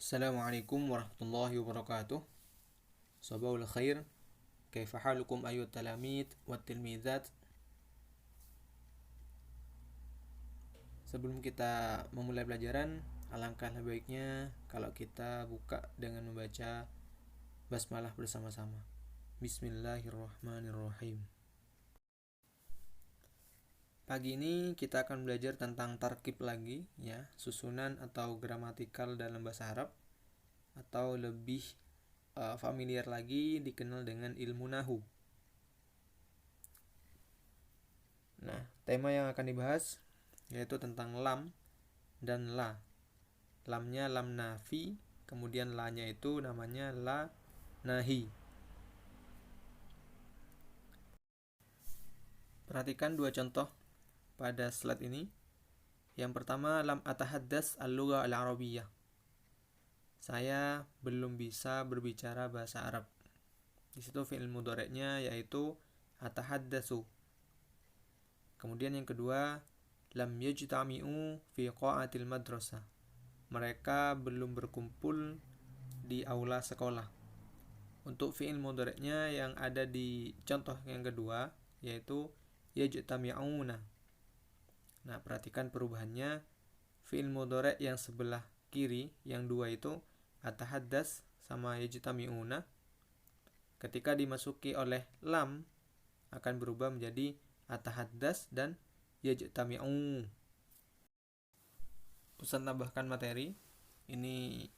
Assalamualaikum warahmatullahi wabarakatuh. Sabahul khair. Kaifa halukum ayyuhat talamid wat tilmizat. Sebelum kita memulai pelajaran, alangkah lebih baiknya kalau kita buka dengan membaca basmalah bersama-sama. Bismillahirrahmanirrahim. Pagi ini kita akan belajar tentang tarkib lagi, ya, susunan atau gramatikal dalam bahasa Arab, atau lebih familiar lagi dikenal dengan ilmu nahu. Nah, tema yang akan dibahas yaitu tentang lam dan la. Lamnya lam nafi, kemudian la-nya itu namanya la nahi. Perhatikan dua contoh pada slide ini. Yang pertama, lam atahaddas al-lugha al-arabiyyah. Saya belum bisa berbicara bahasa Arab. Di situ fi'il mudhari'nya yaitu atahaddasu. Kemudian yang kedua, lam yajtami'u fi qa'atil madrasah. Mereka belum berkumpul di aula sekolah. Untuk fi'il mudhari'nya yang ada di contoh yang kedua yaitu yajtami'una. Nah, perhatikan perubahannya. Fi'il mudhari' yang sebelah kiri yang dua itu atahaddas sama yajtami'una. Ketika dimasuki oleh lam akan berubah menjadi atahaddas dan yajtami'u. Ustaz tambahkan materi ini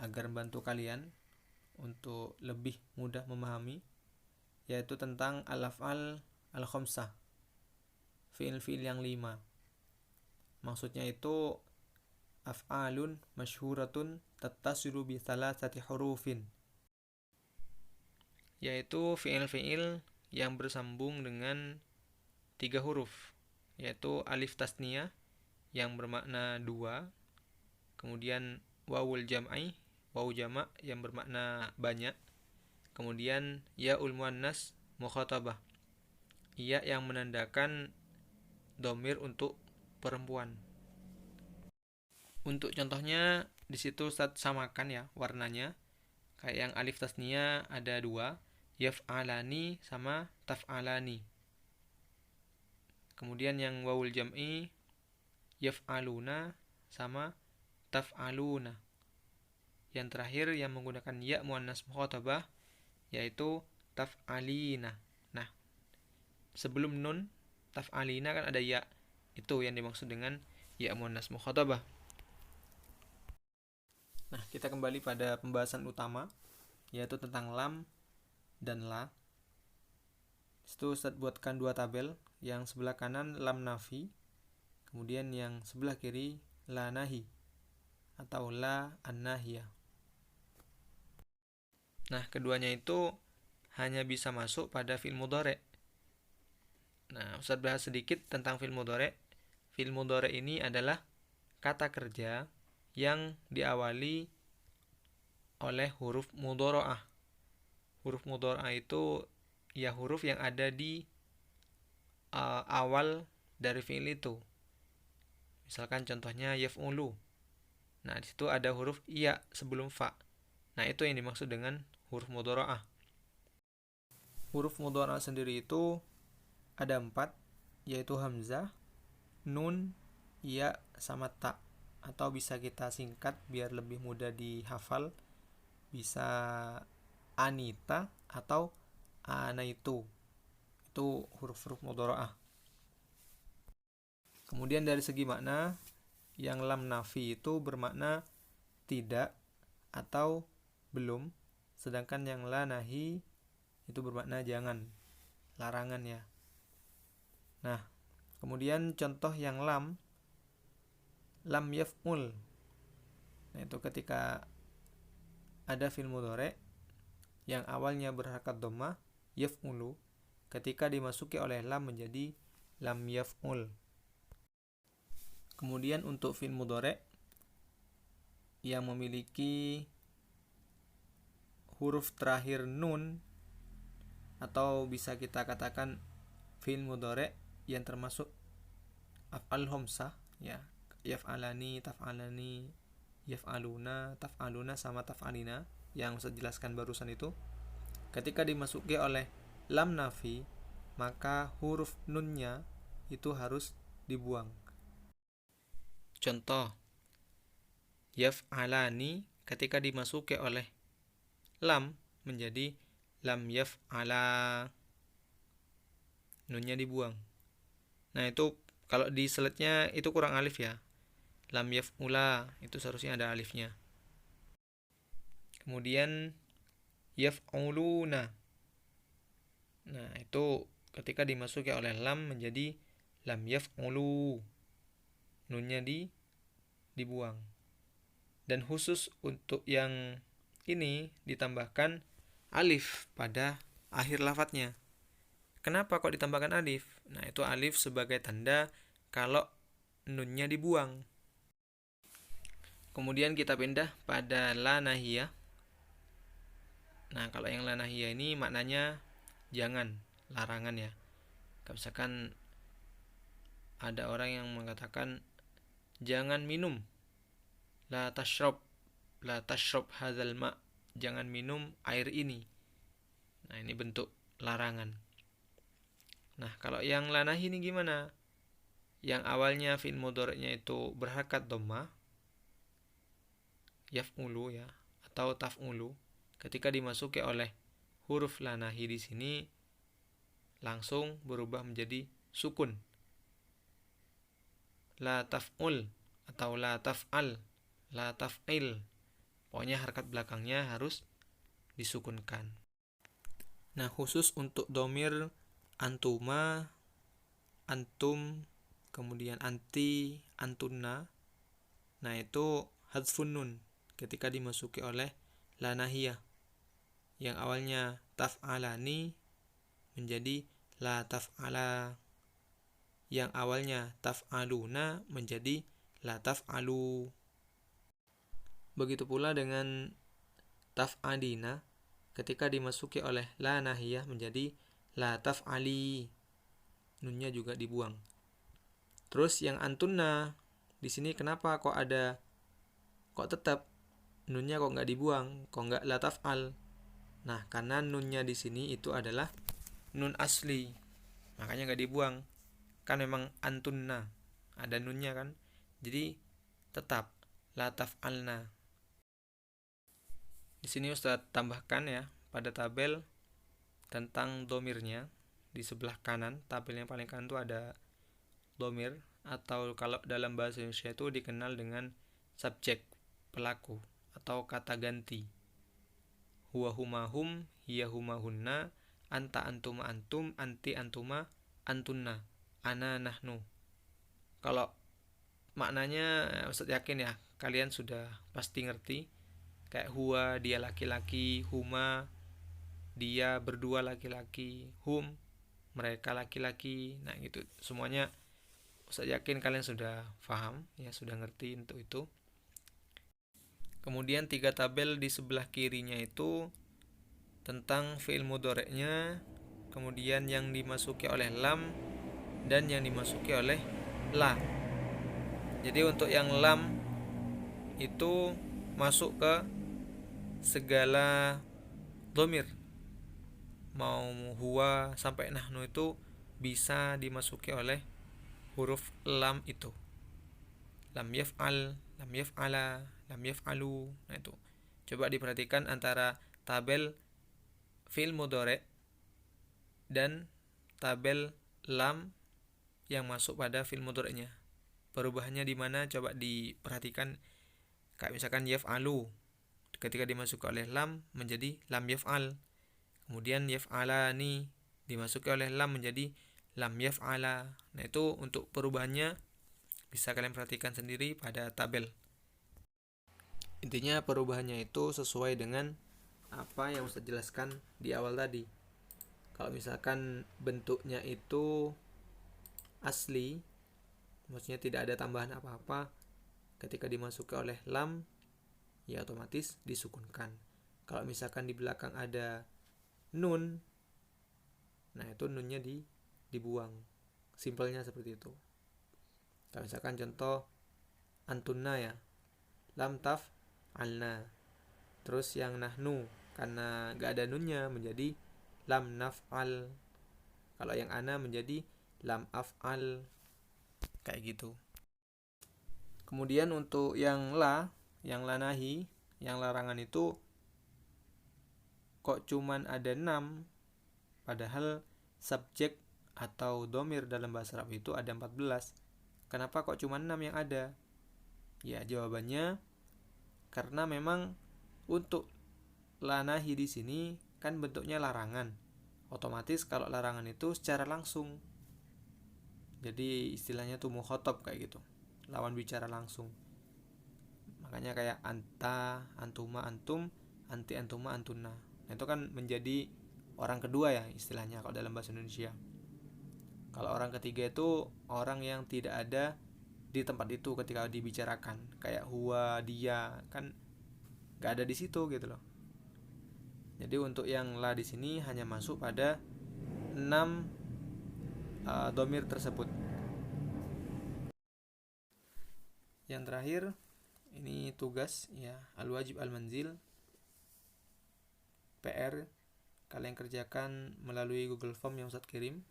agar membantu kalian untuk lebih mudah memahami, yaitu tentang al-af'al al-khamsah, fi'il-fi'il yang 5. Maksudnya itu af'alun masyhuratun tattasilu bi thalathati hurufin, yaitu fi'il-fi'il yang bersambung dengan 3 huruf, yaitu alif tasniyah yang bermakna 2, kemudian wawul jam'i, wawu jamak yang bermakna banyak, kemudian ya'ul muannas mukhatabah, ya yang menandakan dhamir untuk perempuan. Untuk contohnya di situ samakan ya warnanya. Kayak yang alif tasniyah ada 2, yaf'alani sama taf'alani. Kemudian yang wawul jam'i yaf'aluna sama taf'aluna. Yang terakhir yang menggunakan ya muannas mukhatabah yaitu taf'alina. Nah, sebelum nun taf'alina kan ada ya. Itu yang dimaksud dengan ya muannas mukhatabah. Nah, kita kembali pada pembahasan utama yaitu tentang lam dan la. Itu Ustaz buatkan 2 tabel. Yang sebelah kanan lam nafi, kemudian yang sebelah kiri la nahi atau la an-nahiyah. Nah, keduanya itu hanya bisa masuk pada fi'il mudhari'. Nah, Ustaz bahas sedikit tentang fi'il mudhari'. Fi'il mudhari' ini adalah kata kerja yang diawali oleh huruf mudhara'ah. Huruf mudhara'ah itu ya huruf yang ada di awal dari fi'il itu. Misalkan contohnya yaf'ulu. Nah, di situ ada huruf ya sebelum fa. Nah, itu yang dimaksud dengan huruf mudhara'ah. Huruf mudhara'ah sendiri itu ada 4, yaitu hamzah, nun, ya, sama ta. Atau bisa kita singkat biar lebih mudah dihafal. Bisa anita atau anaitu. Itu huruf-huruf mudhara'ah. Kemudian dari segi makna, yang lam nafi itu bermakna tidak atau belum, sedangkan yang la nahi itu bermakna jangan, larangan ya. Nah, kemudian contoh yang lam yaf'ul. Nah, itu ketika ada fi'il mudhari' yang awalnya berharakat dhammah yaf'ulu, ketika dimasuki oleh lam menjadi lam yaf'ul. Kemudian untuk fi'il mudhari' yang memiliki huruf terakhir nun, atau bisa kita katakan fi'il mudhari' yang termasuk af'al khamsah ya, yaf'alani, taf'alani, yaf'aluna, taf'aluna sama taf'alina yang saya jelaskan barusan itu, ketika dimasuki oleh lam nafi, maka huruf nunnya itu harus dibuang. Contoh, yaf'alani ketika dimasuki oleh lam menjadi lam yaf'ala, nunnya dibuang. Nah itu kalau di slide-nya itu kurang alif ya. Lam yaf'ula itu seharusnya ada alifnya. Kemudian yaf'uluna. Nah itu ketika dimasuki oleh lam menjadi lam yaf'ulu, nunnya dibuang. Dan khusus untuk yang ini ditambahkan alif pada akhir lafadznya. Kenapa kok ditambahkan alif? Nah itu alif sebagai tanda kalau nunnya dibuang. Kemudian kita pindah pada la nahiyah. Nah kalau yang la nahiyah ini maknanya jangan, larangan ya. Misalkan ada orang yang mengatakan jangan minum, la tashrob hadzal ma', jangan minum air ini. Nah ini bentuk larangan. Nah kalau yang la nahi ini gimana? Yang awalnya fi'il mudhari'nya itu berharakat dhammah, yaf'ulu ya, atau taf'ulu, ketika dimasuki oleh huruf la nahi di sini langsung berubah menjadi sukun. La taf'ul atau la taf'al, la taf'il. Pokoknya harakat belakangnya harus disukunkan. Nah, khusus untuk dhamir antuma, antum, kemudian anti, antunna, nah itu hadzfun nun ketika dimasuki oleh la nahiyah. Yang awalnya taf'alani menjadi la taf'ala. Yang awalnya taf'aluna menjadi la taf'alu. Begitu pula dengan taf'alina ketika dimasuki oleh la nahiyah menjadi la taf'ali, nunnya juga dibuang. Terus yang antunna di sini kenapa kok tetap nunnya kok nggak dibuang, kok nggak la taf'al? Nah karena nunnya di sini itu adalah nun asli, makanya nggak dibuang. Kan memang antunna ada nunnya kan, jadi tetap la taf'alna. Di sini Ustaz tambahkan ya pada tabel tentang domirnya. Di sebelah kanan, tabel yang paling kanan itu ada domir, atau kalau dalam bahasa Indonesia itu dikenal dengan subjek, pelaku, atau kata ganti. Huwa huma hum, hiya huma hunna, anta antuma antum, anti antuma antunna, ana nahnu. Kalau maknanya Ustaz yakin ya kalian sudah pasti ngerti. Kayak huwa dia laki-laki, huma dia berdua laki-laki, hum mereka laki-laki. Nah gitu semuanya Ustaz yakin kalian sudah paham ya, sudah ngerti untuk itu. Kemudian 3 tabel di sebelah kirinya itu tentang fi'il mudhari'nya, kemudian yang dimasuki oleh lam dan yang dimasuki oleh la. Jadi untuk yang lam itu masuk ke segala dhamir, mau huwa sampai nahnu itu bisa dimasuki oleh huruf lam itu. Lam yaf'al, lam yaf'ala, lam yaf'alu. Nah itu coba diperhatikan antara tabel fi'il mudhari' dan tabel lam yang masuk pada fi'il mudhari'nya. Perubahannya di mana coba diperhatikan. Kayak misalkan yaf'alu ketika dimasuki oleh lam menjadi lam yaf'al. Kemudian yaf'alani dimasuki oleh lam menjadi lam yaf'ala. Nah itu untuk perubahannya bisa kalian perhatikan sendiri pada tabel. Intinya perubahannya itu sesuai dengan apa yang Ustaz jelaskan di awal tadi. Kalau misalkan bentuknya itu asli, maksudnya tidak ada tambahan apa-apa, ketika dimasuki oleh lam ya otomatis disukunkan. Kalau misalkan di belakang ada nun, nah itu nunnya dibuang. Simpelnya seperti itu. Kalau misalkan contoh antunna ya, lam taf'alna. Terus yang nahnu, karena gak ada nunnya, menjadi lam naf'al. Kalau yang ana menjadi lam af'al. Kayak gitu. Kemudian untuk yang la nahi, yang larangan itu kok cuman ada 6, padahal subjek atau domir dalam bahasa Arab itu ada 14. Kenapa kok cuma 6 yang ada? Ya, jawabannya karena memang untuk la nahi di sini kan bentuknya larangan. Otomatis kalau larangan itu secara langsung. Jadi istilahnya tuh mukhotob kayak gitu. Lawan bicara langsung. Makanya kayak anta, antuma, antum, anti, antuma, antuna. Nah, itu kan menjadi orang kedua ya istilahnya kalau dalam bahasa Indonesia. Kalau orang ketiga itu orang yang tidak ada di tempat itu ketika dibicarakan, kayak huwa, dia, kan gak ada di situ gitu loh. Jadi untuk yang la di sini hanya masuk pada 6 domir tersebut. Yang terakhir ini tugas ya, al-wajib al-manzil, PR kalian kerjakan melalui Google Form yang Ustadz kirim.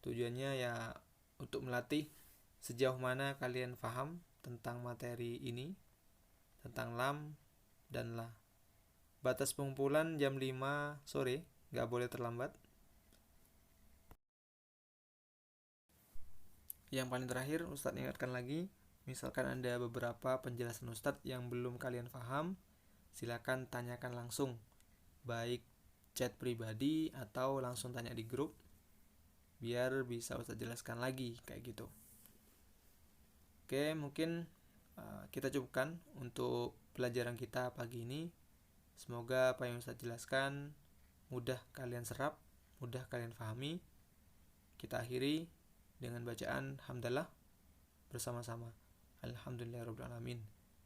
Tujuannya ya untuk melatih sejauh mana kalian paham tentang materi ini, tentang lam dan la. Batas pengumpulan jam 5 sore, gak boleh terlambat. Yang paling terakhir, Ustadz ingatkan lagi, misalkan ada beberapa penjelasan Ustadz yang belum kalian paham, silakan tanyakan langsung, baik chat pribadi atau langsung tanya di grup, biar bisa Ustadz jelaskan lagi, kayak gitu. Oke, mungkin kita cukupkan untuk pelajaran kita pagi ini. Semoga apa yang Ustadz jelaskan mudah kalian serap, mudah kalian pahami. Kita akhiri dengan bacaan hamdalah bersama-sama. Alhamdulillahirrabbilalamin.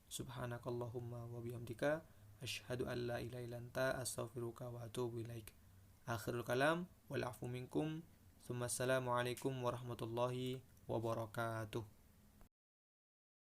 Subhanakallahumma wa bihamdika asyhadu an la ilaha illa anta astaghfiruka wa atubu ilaik. Akhirul kalam wal afu minkum. Assalamualaikum warahmatullahi wabarakatuh.